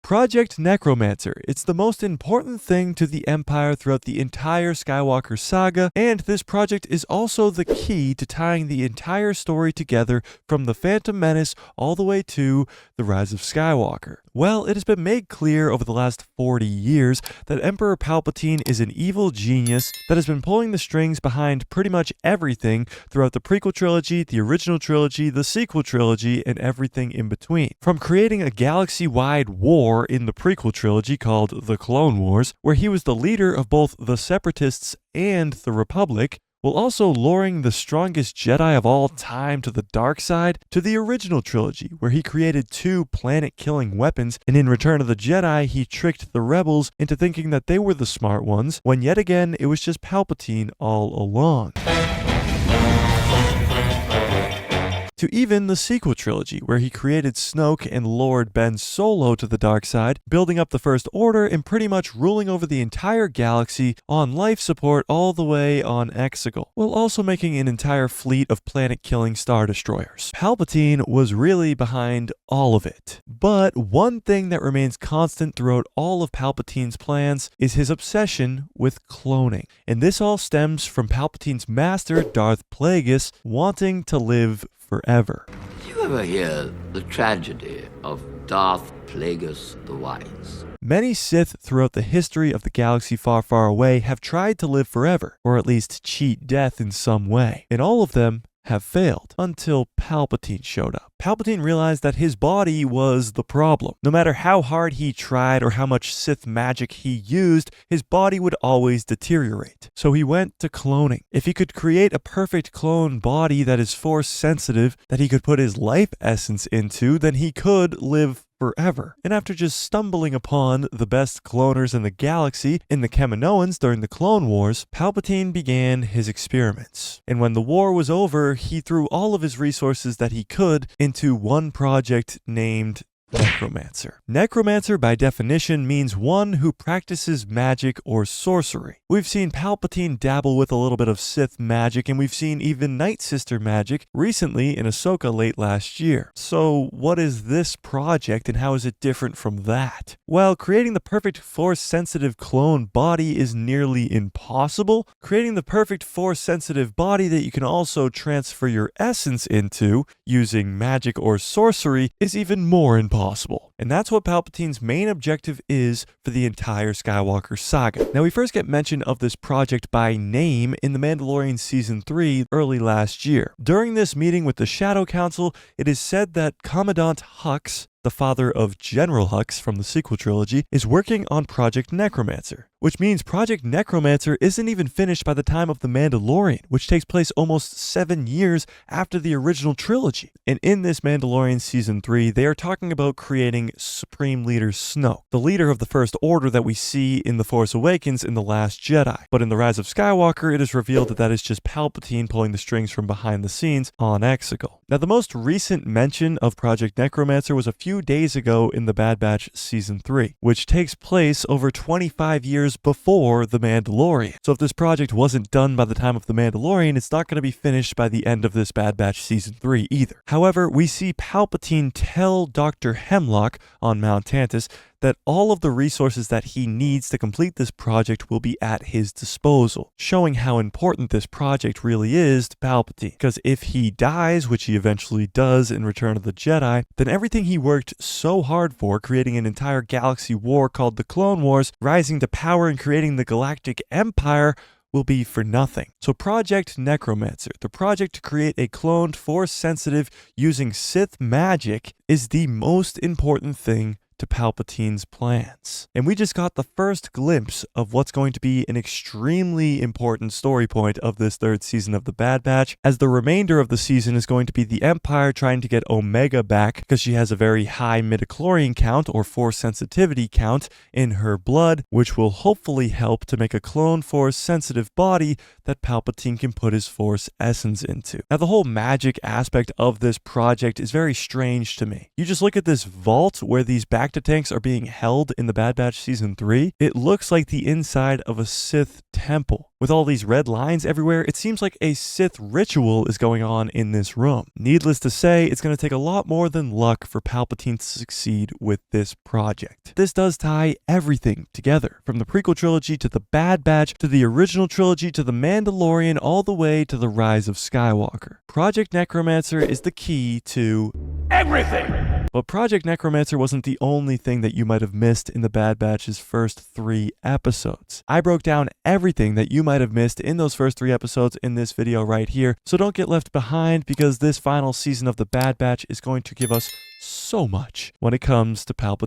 Project Necromancer. It's the most important thing to the Empire throughout the entire Skywalker saga, and this project is also the key to tying the entire story together from The Phantom Menace all the way to The Rise of Skywalker. Well, it has been made clear over the last 40 years that Emperor Palpatine is an evil genius that has been pulling the strings behind pretty much everything throughout the prequel trilogy, the original trilogy, the sequel trilogy, and everything in between. From creating a galaxy-wide war in the prequel trilogy called the Clone Wars, where he was the leader of both the Separatists and the Republic, while also luring the strongest Jedi of all time to the dark side, to the original trilogy, where he created 2 planet-killing weapons, and in Return of the Jedi, he tricked the rebels into thinking that they were the smart ones, when yet again, it was just Palpatine all along. To even the sequel trilogy, where he created Snoke and lured Ben Solo to the dark side, building up the First Order and pretty much ruling over the entire galaxy on life support all the way on Exegol, while also making an entire fleet of planet-killing Star Destroyers. Palpatine was really behind all of it. But one thing that remains constant throughout all of Palpatine's plans is his obsession with cloning. And this all stems from Palpatine's master, Darth Plagueis, wanting to live forever. Did you ever hear the tragedy of Darth Plagueis the Wise? Many Sith throughout the history of the galaxy far, far away have tried to live forever, or at least cheat death in some way, and all of them have failed, until Palpatine showed up. Palpatine realized that his body was the problem. No matter how hard he tried or how much Sith magic he used, his body would always deteriorate. So he went to cloning. If he could create a perfect clone body that is Force sensitive, that he could put his life essence into, then he could live forever. And after just stumbling upon the best cloners in the galaxy in the Kaminoans during the Clone Wars, Palpatine began his experiments. And when the war was over, he threw all of his resources that he could into one project named Necromancer. Necromancer, by definition, means one who practices magic or sorcery. We've seen Palpatine dabble with a little bit of Sith magic, and we've seen even Night Sister magic recently in Ahsoka late last year. So what is this project, and how is it different from that? Well, creating the perfect Force-sensitive clone body is nearly impossible. Creating the perfect Force-sensitive body that you can also transfer your essence into, using magic or sorcery, is even more impossible. And that's what Palpatine's main objective is for the entire Skywalker saga. Now, we first get mention of this project by name in The Mandalorian Season 3 early last year. During this meeting with the Shadow Council, it is said that Commandant Hux, the father of General Hux from the sequel trilogy, is working on Project Necromancer, which means Project Necromancer isn't even finished by the time of The Mandalorian, which takes place almost 7 years after the original trilogy. And in this Mandalorian Season 3, they are talking about creating Supreme Leader Snoke, the leader of the First Order that we see in The Force Awakens in The Last Jedi. But in The Rise of Skywalker, it is revealed that that is just Palpatine pulling the strings from behind the scenes on Exegol. Now, the most recent mention of Project Necromancer was a few days ago in The Bad Batch Season 3, which takes place over 25 years before The Mandalorian. So if this project wasn't done by the time of The Mandalorian, it's not going to be finished by the end of this Bad Batch Season 3 either. However, we see Palpatine tell Dr. Hemlock on Mount Tantus that all of the resources that he needs to complete this project will be at his disposal, showing how important this project really is to Palpatine. Because if he dies, which he eventually does in Return of the Jedi, then everything he worked so hard for, creating an entire galaxy war called the Clone Wars, rising to power and creating the Galactic Empire, will be for nothing. So Project Necromancer, the project to create a cloned Force-sensitive using Sith magic, is the most important thing to Palpatine's plans. And we just got the first glimpse of what's going to be an extremely important story point of this 3rd season of The Bad Batch, as the remainder of the season is going to be the Empire trying to get Omega back because she has a very high midichlorian count or Force sensitivity count in her blood, which will hopefully help to make a clone Force sensitive body that Palpatine can put his Force essence into. Now, the whole magic aspect of this project is very strange to me. You just look at this vault where these back bacta tanks are being held in the Bad Batch Season 3, it looks like the inside of a Sith temple. With all these red lines everywhere, it seems like a Sith ritual is going on in this room. Needless to say, it's going to take a lot more than luck for Palpatine to succeed with this project. This does tie everything together, from the prequel trilogy to the Bad Batch to the original trilogy to the Mandalorian all the way to the Rise of Skywalker. Project Necromancer is the key to everything! But Project Necromancer wasn't the only thing that you might have missed in the Bad Batch's first 3 episodes. I broke down everything that you might have missed in those first 3 episodes in this video right here, so don't get left behind because this final season of the Bad Batch is going to give us so much when it comes to Palpatine.